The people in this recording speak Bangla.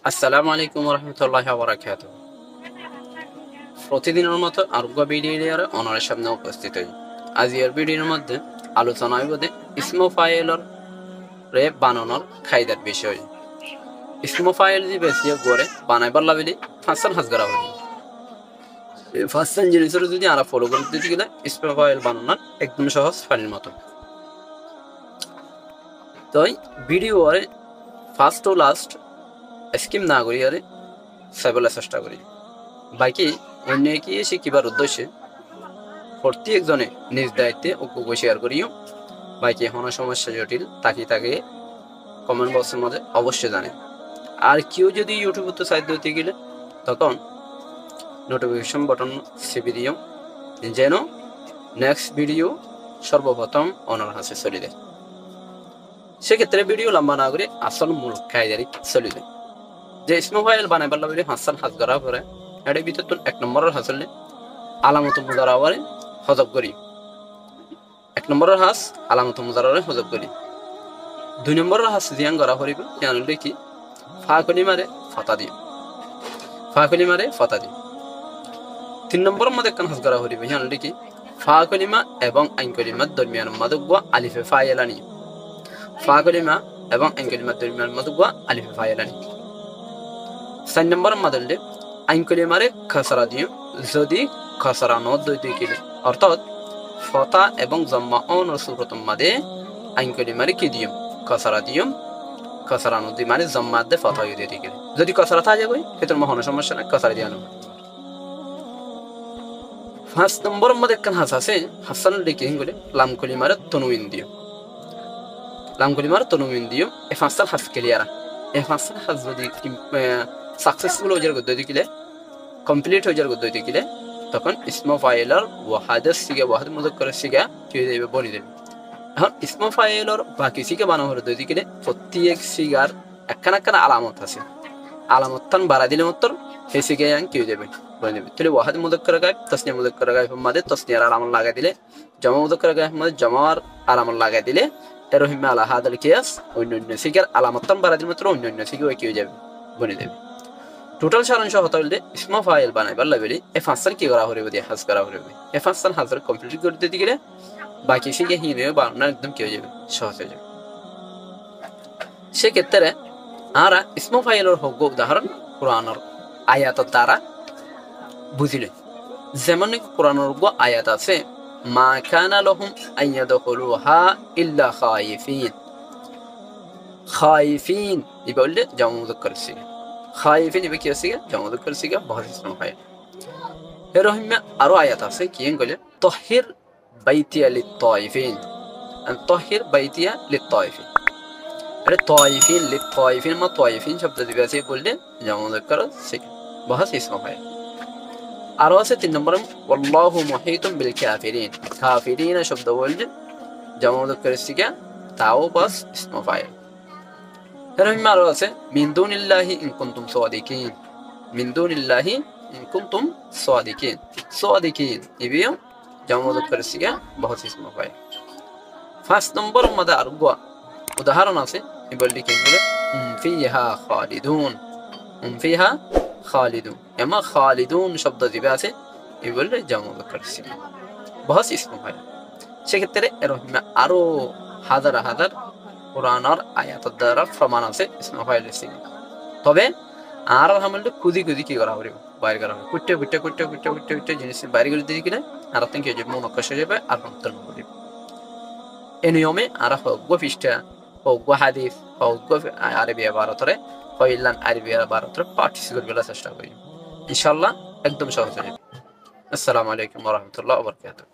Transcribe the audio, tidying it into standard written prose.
আসসালামু আলাইকুম রহমতুল্লাহি ওয়া বারাকাতুহু। প্রতিদিনের মতো আরোগ্য ভিডিওর অনারের সামনে উপস্থিত হই। আজকের ভিডিওর মধ্যে আলোচনা হইব ইসমো ফাইলর রে বানানোর খাইদার বিষয়। ইসমো ফাইল যে বেশি গড়ে বানাইবার লাভিলি ফাঁসান হাজ করা হবে। ফাঁসান জিনিসের যদি আমরা ফলো করতে গেলে ইসমো ফাইল বানানোর একদম সহজ ফাইলের মতো। তো ভিডিওরে ফার্স্ট ও লাস্ট স্কিম না করি আরে সাইবলা চেষ্টা করি। বাকি অন্য কি শিখিবার উদ্দেশ্যে প্রত্যেকজনে নিজ দায়িত্বে অজ্ঞ শেয়ার করিও। বাকি কোনো সমস্যা জটিল তাকে কমেন্ট বক্সের মধ্যে অবশ্যই জানে। আর কেউ যদি ইউটিউব তো সাইড দিতে গেলে তখন নোটিফিকেশন বাটন চেপে দিও, যেন নেক্সট ভিডিও সর্বপ্রথম ওনার হাতে চলে যায়। সেক্ষেত্রে ভিডিও লম্বা না করে আসল মূল কায়দারি চলে যায়। যে ইসমো ফাইল বানাইবার লাগে হাসান হাজ করা পরে এর ভিতর এক নম্বরের হাসলে আলামত মুজারাওয়ারে হজব করি। এক নম্বরের হাস আলামত মুজারাওয়ারে হজব করি। দুই নম্বরের হাস জিয়ান করা করিব জানলে কি ফাকলি মারে ফতা দিও, ফাকলি মারে ফতা দিও। তিন নম্বরের মধ্যে কান হাস করা করিব জানলে কি ফাকলিমা এবং আইনকলিমার দরমিয়ান মাদুগা আলিফে ফাইলানি, ফাকলিমা এবং আইনকলিমার দরমিয়ান মাদুগা আলিফে ফাইলানি। 4 নম্বরের মধ্যে আইনকলিমারে খাসরা দিও যদি খাসরা নদ দুই কিলে, অর্থাৎ ফতা এবং জম্মা অন সুরতম মাদে আইনকলিমারে কি দিও খাসরা দিও, খাসরা নদ মানে জম্মা দে ফতা দিয়ে দিকে। যদি খাসরা থাকে কই ভিতর মহন সমস্যা না, খাসরা দিয়া না। 5 নম্বরের মধ্যে কান হাস আছে হাসান লিখে গলে লাম কলিমারে তনউইন দিও, লাম কলিমারে তনউইন দিও। এ ফাঁসটা হাস ক্লিয়ার, এ ফাঁসটা হাস যদি সাকসেসফুল হয়ে যাওয়ার গদ্য দিলে কমপ্লিট হয়ে যাওয়ার গদ্য দিলে তখন ইসমো ফাইলর ওয়াহাদের সিগা ওয়াহাদ মুজাক্কারের সিগা কি হয়ে যাবে বনি দেবে। এখন ইসমো ফাইলর বাকি সিগা বানানো হলে দুই দিকে প্রত্যেক সিগার একখানা আলামত আছে, আলামত তান বাড়া দিলে মাত্র সেই সিগা কি হয়ে যাবে বনি দেবে। তাহলে ওয়াহাদ মুজাক্কার গায়ব তাসনিয়া মুজাক্কার গায়ব মাদে তাসনিয়ার আলামত লাগাই দিলে, জমা মুজাক্কার গায়ব মাদে জমার আলামত লাগাই দিলে এরহিমে আলা হাদাল কিয়াস অন্য সিগার আলামত তান বাড়া দিলে মাত্র অন্য সিগা কি হয়ে যাবে বনি দেবে। টোটাল সারাংশ হতে হলে ইসমো ফাইল বানাইবার লাগলে এ ফাঁসান কি করা হইব দিয়ে হাজ করা হইব। এ ফাঁসান হাজার কমপ্লিট করে দিতে গেলে বাকি সিগে হিনে বানানো একদম কি হয়ে যাবে সহজ হয়ে যাবে। সেক্ষেত্রে আমরা ইসমো ফাইলের হোক উদাহরণ কোরআনের আয়াতের দ্বারা বুঝিলে, যেমন কোরআনের আয়াত আছে মা কানা লাহুম আইয়াদখুলুহা ইল্লা খায়িফিন, খায়িফিন এই বললে জামা মুযাক্কার সিগা, খায়িফিন ইবে কি আছে জামা মুযাক্কার সিগা বহুত ইসমো ফাইল। এরহিমে আরো আয়াত আছে কি বলে তাহির বাইতিয়া লিত-তায়িফিন, তাহির বাইতিয়া লিত-তায়িফিন। আরে তায়িফিন লিত-তায়িফিন মা তায়িফিন শব্দ দিবে আছে বললে জামা মুযাক্কার সিগা বহুত ইসমো ফাইল। আরো আছে 3 নম্বরে ওয়াল্লাহু মুহিতুম বিল কাফিরিন, কাফিরিন শব্দ বললে জামা মুযাক্কার সিগা তাও বাস ইসমো ফাইল। এরহিমে আরো আছে মিন দুনিল্লাহি ইন কুনতুম সাদিকিন, মিন দুনিল্লাহি ইন কুনতুম সাদিকিন, সাদিকিন ইবিও জামা মুযাক্কার সিগা বহুত ইসমো ফাইল। 5 নম্বরের মধ্যে আরো উদাহরণ আছে বললি কি বলে ফিহা খালিদুন, ফিহা খালিদুন এমা খালিদুন শব্দ দিবে আছে এই বললে জামা মুযাক্কার সিগা বহুত ইসমো ফাইল। সেক্ষেত্রে এরহিমে আরো হাজার হাজার কোরআনের আয়াতের দ্বারা প্রমাণ আছে ইসমো ফাইলের সিগা। তবে আর হামলে খুদি কি করা হবে বাইরে করা হবে, কুটে কুটে কুটে কুটে কুটে কুটে জিনিস বাইরে করে দিয়ে গেলে আর আপনি কি যাবে মনকাশ হয়ে যাবে আর অন্তর হবে। এই নিয়মে আর হোক পৃষ্ঠা হোক হাদিস হোক আরবি ভারতরে হইলান আরবি ভারতরে পার্টিসিপেট করার চেষ্টা করি, ইনশাআল্লাহ একদম সহজ হয়ে যাবে। আসসালামু আলাইকুম ওয়া রাহমাতুল্লাহি ওয়া বারাকাতুহু।